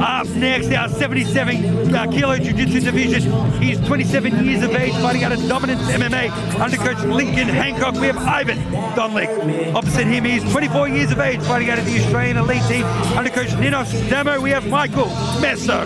Up next, our 77 kilo jiu-jitsu division. He's 27 years of age, fighting out of Dominance MMA under coach Lincoln Hancock. We have Ivan Donlic. Opposite him, he's 24 years of age, fighting out of the Australian elite team under coach Ninos Damo. We have Michael Messo.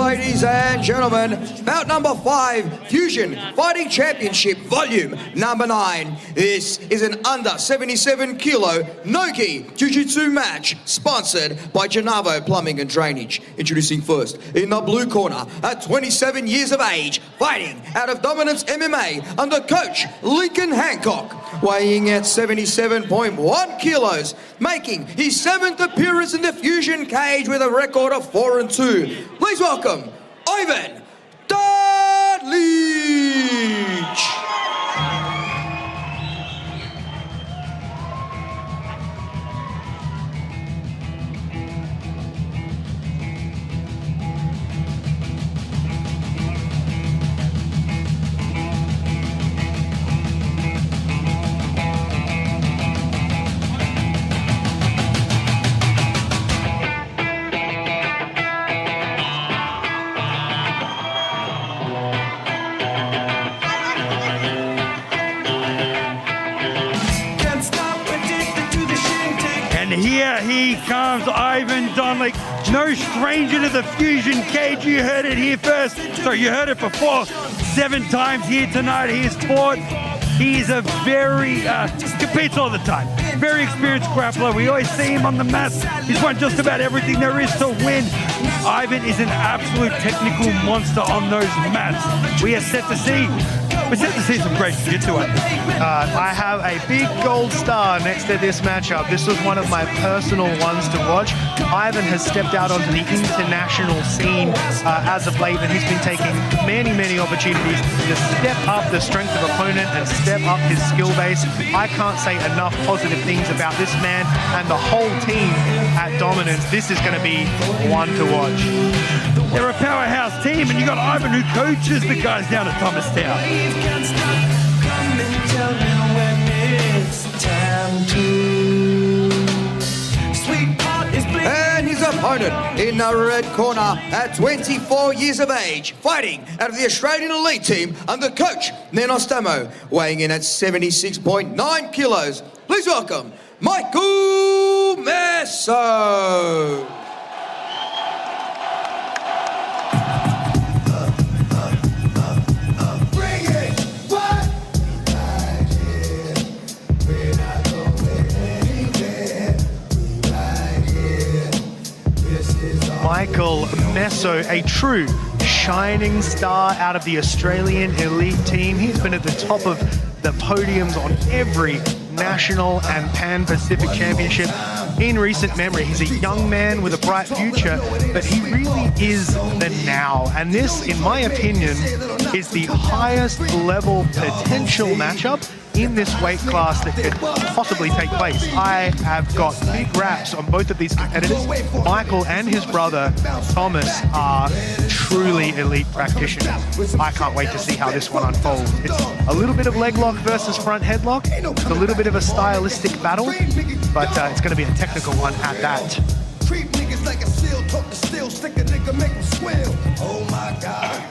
Ladies and gentlemen, bout number 5, Fusion Fighting Championship, Volume number 9. This is an under 77 kilo no-gi jiu-jitsu match sponsored by Gennaro Plumbing and Drainage. Introducing first, in the blue corner, at 27 years of age, fighting out of Dominance MMA under coach Lincoln Hancock, weighing at 77.1 kilos, making his 7th appearance in the Fusion cage with a record of 4-2. Please welcome Ivan Donlic. Here he comes, Ivan Donlic. No stranger to the Fusion cage. You heard it here first. Sorry, you heard it before. 7 times here tonight. He has fought. He's a very, competes all the time. Very experienced grappler. We always see him on the mats. He's won just about everything there is to win. Ivan is an absolute technical monster on those mats. We are set to see. We're set to see some great jiu-jitsu. I have a big gold star next to this matchup. This was one of my personal ones to watch. Ivan has stepped out onto the international scene as of late, and he's been taking many opportunities to step up the strength of opponent and step up his skill base. I can't say enough positive things about this man and the whole team at Dominance. This is going to be one to watch. They're a powerhouse team, and you got Ivan who coaches the guys down at Thomastown. And his opponent in the red corner at 24 years of age, fighting out of the Australian elite team under coach Ninos Damo, weighing in at 76.9 kilos. Please welcome Michael Messo. Michael Messo, a true shining star out of the Australian elite team. He's been at the top of the podiums on every national and Pan-Pacific championship in recent memory. He's a young man with a bright future, but he really is the now. And this, in my opinion, is the highest level potential matchup in this weight class that could possibly take place. I have got big raps on both of these competitors. Michael and his brother Thomas are truly elite practitioners. I can't wait to see how this one unfolds. It's a little bit of leg lock versus front headlock. It's a little bit of a stylistic battle, but it's going to be a technical one at that. Treat niggas like a seal, talk to steel, stick a nigga, make them squeal. Oh my God.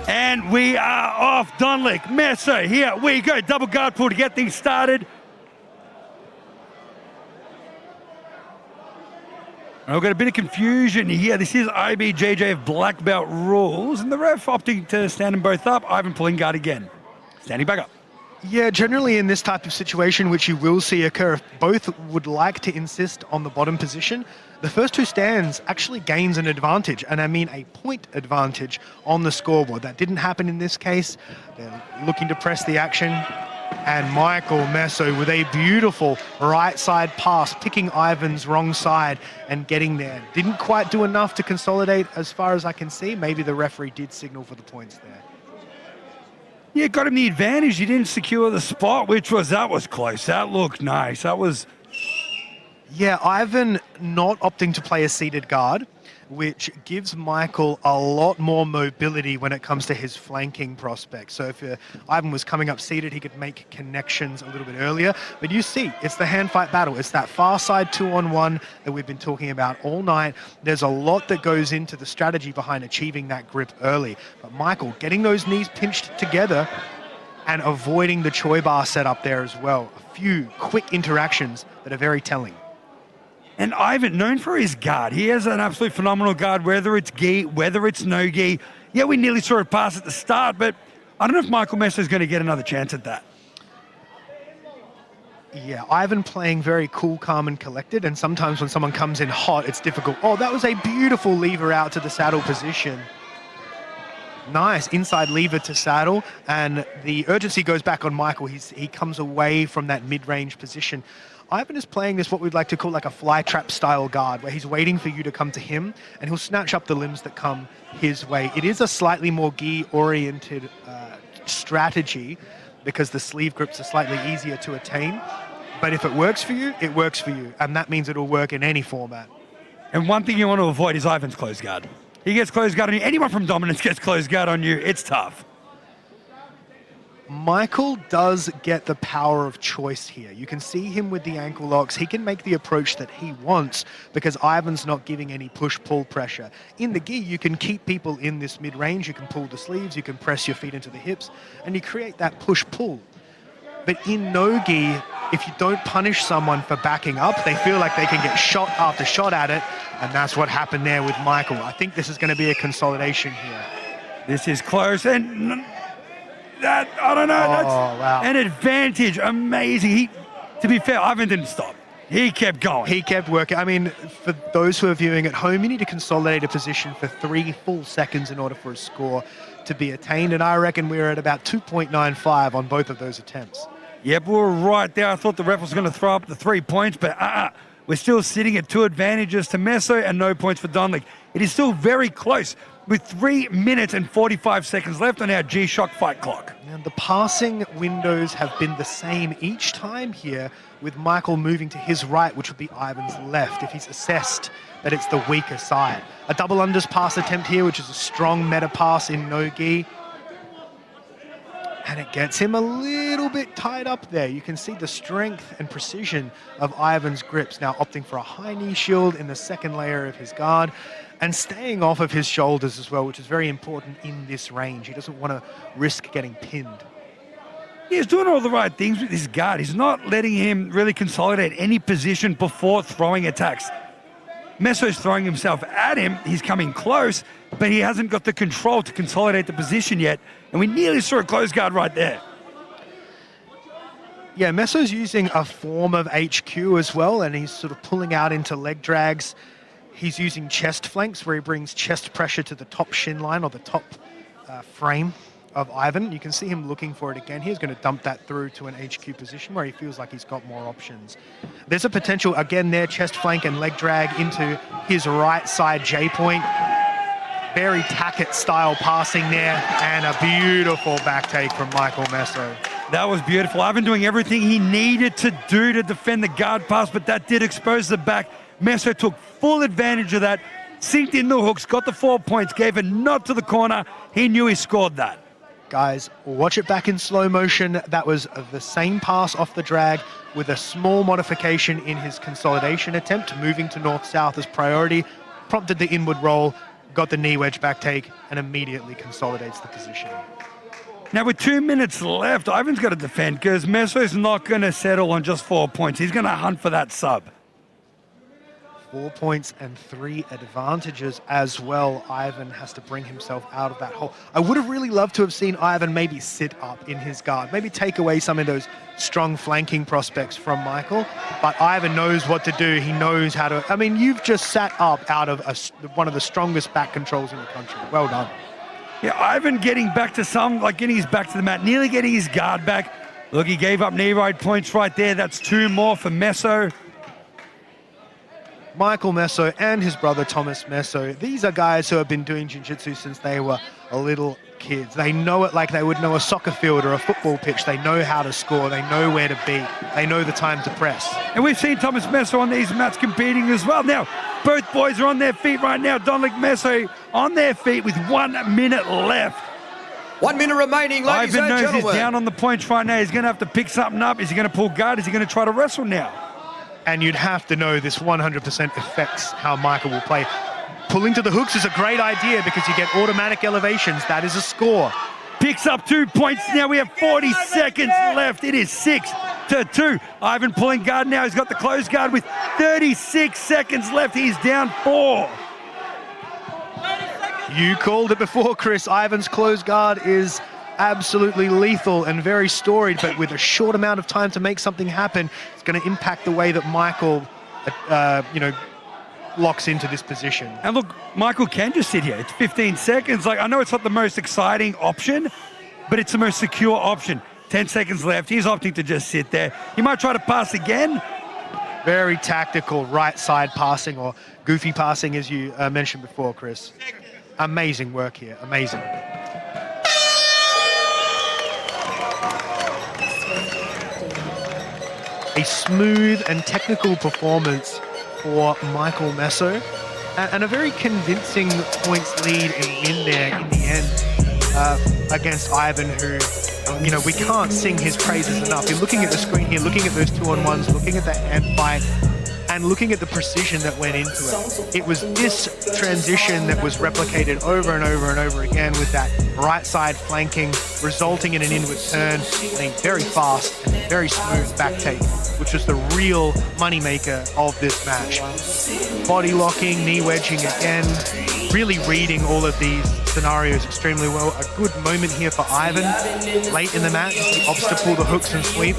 And we are off. Donlic, Messo, here we go. Double guard pull to get things started. I've got a bit of confusion here. This is IBJJ of black belt rules, and the ref opting to stand them both up. Ivan pulling guard again. Standing back up. Yeah, generally in this type of situation, which you will see occur, if both would like to insist on the bottom position, the first who stands actually gains an advantage, and I mean a point advantage on the scoreboard. That didn't happen in this case. They're looking to press the action, and Michael Messo with a beautiful right side pass, picking Ivan's wrong side and getting there. Didn't quite do enough to consolidate as far as I can see. Maybe the referee did signal for the points there. Yeah, got him the advantage. He didn't secure the spot, that was close. That looked nice. That was... Yeah, Ivan not opting to play a seated guard which gives Michael a lot more mobility when it comes to his flanking prospects. So if Ivan was coming up seated, he could make connections a little bit earlier. But you see, it's the hand fight battle. It's that far side 2-on-1 that we've been talking about all night. There's a lot that goes into the strategy behind achieving that grip early. But Michael, getting those knees pinched together and avoiding the Choi bar setup there as well. A few quick interactions that are very telling. And Ivan, known for his guard, he has an absolute phenomenal guard, whether it's gi, whether it's no gi. Yeah, we nearly saw it pass at the start, but I don't know if Michael Messo is going to get another chance at that. Yeah, Ivan playing very cool, calm, and collected, and sometimes when someone comes in hot, it's difficult. Oh, that was a beautiful lever out to the saddle position. Nice, inside lever to saddle, and the urgency goes back on Michael. He comes away from that mid-range position. Ivan is playing this, what we'd like to call like a fly trap style guard, where he's waiting for you to come to him, and he'll snatch up the limbs that come his way. It is a slightly more gi-oriented strategy, because the sleeve grips are slightly easier to attain. But if it works for you, it works for you, and that means it'll work in any format. And one thing you want to avoid is Ivan's closed guard. He gets closed guard on you. Anyone from Dominance gets closed guard on you. It's tough. Michael does get the power of choice here. You can see him with the ankle locks. He can make the approach that he wants because Ivan's not giving any push-pull pressure. In the gi, you can keep people in this mid-range. You can pull the sleeves, you can press your feet into the hips, and you create that push-pull. But in no gi, if you don't punish someone for backing up, they feel like they can get shot after shot at it, and that's what happened there with Michael. I think this is going to be a consolidation here. This is close, and that, I don't know, that's wow. An advantage. Amazing. To be fair, Ivan didn't stop. He kept going. He kept working. I mean, for those who are viewing at home, you need to consolidate a position for 3 full seconds in order for a score to be attained, and I reckon we're at about 2.95 on both of those attempts. Yep, we were right there. I thought the ref was going to throw up the 3 points, but we're still sitting at 2 advantages to Messo and no points for Donlic. It is still very close with 3 minutes and 45 seconds left on our G-Shock fight clock. And the passing windows have been the same each time here, with Michael moving to his right, which would be Ivan's left, if he's assessed that it's the weaker side. A double unders pass attempt here, which is a strong meta pass in no-gi. And it gets him a little bit tied up there. You can see the strength and precision of Ivan's grips, now opting for a high knee shield in the second layer of his guard and staying off of his shoulders as well, which is very important in this range. He doesn't want to risk getting pinned. He's doing all the right things with his guard. He's not letting him really consolidate any position before throwing attacks. Messo's throwing himself at him. He's coming close, but he hasn't got the control to consolidate the position yet. And we nearly saw a closed guard right there. Yeah, Messo's using a form of HQ as well, and he's sort of pulling out into leg drags. He's using chest flanks, where he brings chest pressure to the top shin line or the top frame of Ivan. You can see him looking for it again. He's going to dump that through to an HQ position where he feels like he's got more options. There's a potential, again there, chest flank and leg drag into his right side J-point. Very Tackett style passing there, and a beautiful back take from Michael Messo. That was beautiful. Ivan doing everything he needed to do to defend the guard pass, but that did expose the back. Messo took full advantage of that, synced in the hooks, got the 4 points, gave a nod to the corner. He knew he scored that. Guys, watch it back in slow motion. That was the same pass off the drag with a small modification in his consolidation attempt, moving to north-south as priority, prompted the inward roll, got the knee wedge back take, and immediately consolidates the position. Now, with 2 minutes left, Ivan's got to defend because Messo's not going to settle on just 4 points. He's going to hunt for that sub. 4 points and 3 advantages as well. Ivan has to bring himself out of that hole. I would have really loved to have seen Ivan maybe sit up in his guard, maybe take away some of those strong flanking prospects from Michael, but Ivan knows what to do. He knows how to, I mean, you've just sat up out of one of the strongest back controls in the country. Well done. Yeah, Ivan getting back to getting his back to the mat, nearly getting his guard back. Look, he gave up knee right points right there. That's 2 more for Messo. Michael Messo and his brother Thomas Messo, these are guys who have been doing jiu-jitsu since they were little kids. They know it like they would know a soccer field or a football pitch. They know how to score. They know where to be. They know the time to press. And we've seen Thomas Messo on these mats competing as well. Now, Both boys are on their feet right now. Donlic, Messo on their feet with 1 minute left. 1 minute remaining, ladies Ivan and knows gentlemen. he's down on the points right now. He's going to have to pick something up. Is he going to pull guard? Is he going to try to wrestle now? And you'd have to know this 100% affects how Michael will play. Pulling to the hooks is a great idea because you get automatic elevations. That is a score. Picks up 2 points now. We have 40 seconds left. It is 6-2. Ivan pulling guard now. He's got the close guard with 36 seconds left. He's down 4. You called it before, Chris. Ivan's close guard is absolutely lethal and very storied, but with a short amount of time to make something happen, it's going to impact the way that Michael, locks into this position. And look, Michael can just sit here. It's 15 seconds. Like, I know it's not the most exciting option, but it's the most secure option. 10 seconds left. He's opting to just sit there. He might try to pass again. Very tactical right side passing, or goofy passing, as you mentioned before, Chris. Amazing work here. Amazing. A smooth and technical performance for Michael Messo, and a very convincing points lead and win there in the end against Ivan, who, we can't sing his praises enough. You're looking at the screen here, looking at those 2-on-1s, looking at the hand fight, and looking at the precision that went into it. It was this transition that was replicated over and over and over again with that right side flanking, resulting in an inward turn, and a very fast and very smooth back take, which was the real moneymaker of this match. Body locking, knee wedging again, really reading all of these scenarios extremely well. A good moment here for Ivan late in the match, the obstacle, the hooks and sweep.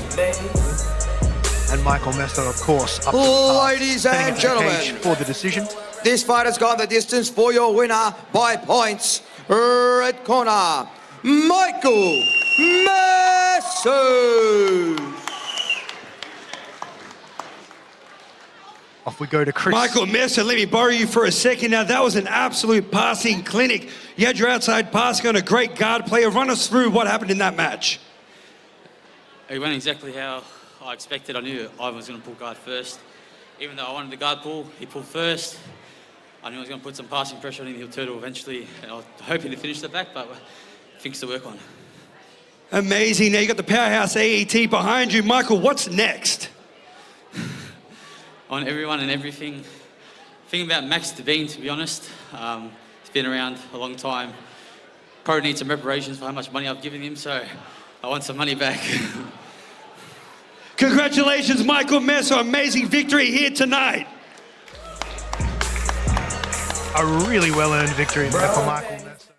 And Michael Messo, of course, up to the task, Ladies setting and up the gentlemen, cage for the decision. this fight has gone the distance for your winner by points. Red corner, Michael Messo. Off we go to Chris. Michael Messo, let me borrow you for a second now. That was an absolute passing clinic. You had your outside passing on a great guard player. Run us through what happened in that match. It went exactly how I expected. I knew Ivan was going to pull guard first. Even though I wanted the guard pull, he pulled first. I knew I was going to put some passing pressure on him. He'll turtle eventually. And I was hoping to finish the back, but things to work on. Amazing. Now you got the powerhouse AET behind you. Michael, what's next? On everyone and everything. Thinking about Max Devine, to be honest. He's been around a long time. Probably need some reparations for how much money I've given him, so I want some money back. Congratulations, Michael Messo. Amazing victory here tonight. A really well-earned victory there for Michael Messo.